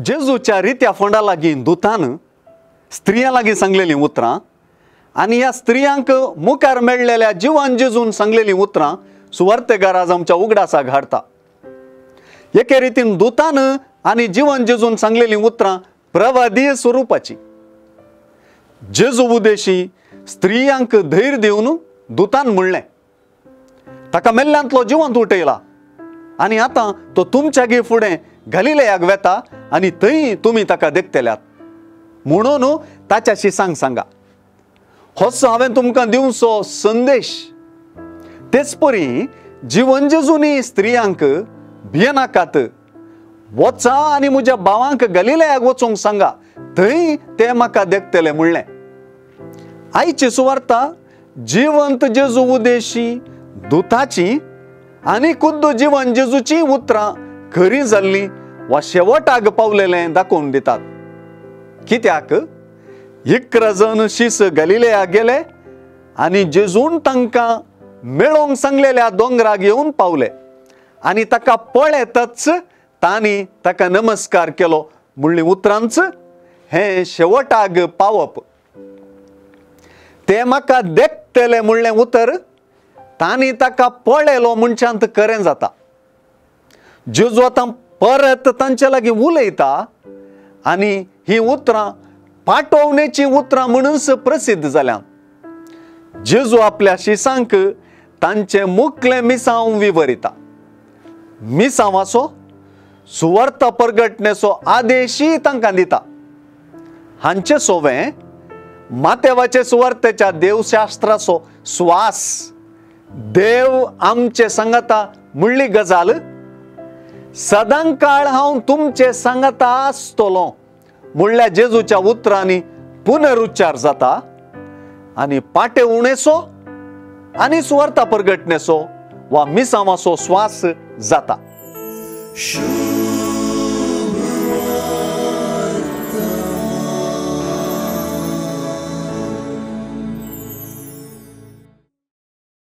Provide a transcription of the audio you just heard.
जेजूच्या रित्या फोंडा लागीं दुतान स्त्रियां लागीं सांगलेलीं उतरां आनी ह्या स्त्रियांक मुखार मेळलेल्या जिवान जेजून सांगलेलीं उतरां सुवार्थेकार आज आमच्या उगडासाक हाडटा। एके रितीन दुतान आनी जिवन जेजून सांगलेलीं उतरां प्रवादीय स्वरुपाची। जेजू उदेशी स्त्रियांक धैर्य दिवन दुतान म्हणलें, ताका मेल्ल्यांतलो जिवंत उठयला आनी आतां तो तुमच्यागे फुडें गलिलेयाक वेता आनी थंय तुमी ताका देखतल्यात म्हणून ताच्या शिसांक सांगा। होच हांवें तुमकां दिवचो संदेश। तेच परी जिवन जेजूनी स्त्रियांक भियेनाकात, वचा आनी म्हज्या भावांक गलिलेयाक वचूंक सांगा, थंय ते म्हाका देखतले म्हणलें। आयची सुवार्ता जिवंत जेजू उदेशी दुताची आनी खुद्द जिवन जेजूची उतरां खरी जाल्ली वा शेवटाक पावलेलें दाखोवन दितात। कित्याक 11 जण शिस गलिलेयाक गेले आनी जेजून तांकां मेळोवंक सांगलेल्या दोंगराक येवन पावले आनी ताका पळयतच तांणी ताका नमस्कार केलो म्हणली उतरांच हें शेवटाक पावप। ते म्हाका देखतले म्हणलें उतर तांणी ताका पळयलो म्हणच्यांत खरें जाता। जेजू आतां परत तांचे लागीं उलयता आनी ही उतरां पाठोवणेची उतरां म्हणूनच प्रसिद्ध जाल्यात। जेजू आपल्या शिसांक तांचे मुखले मिसांव विवरिता। मिसांवाचो सुवार्थ परगटणेचो आदेशय तांकां दिता। हांचे सोवें मातेवाचे सुवार्थेच्या देवशास्त्राचो स्वास। देव आमचे सांगता म्हणली गजाल, सदां काळ हांव तुमचे सांगता आसतलों म्हणल्या जेजूच्या उतरांनी पुनरुच्चार जाता आनी पाठेवणेचो आनी सुवार्थ परगटणेचो वा मिसांवाचो स्वास जाता।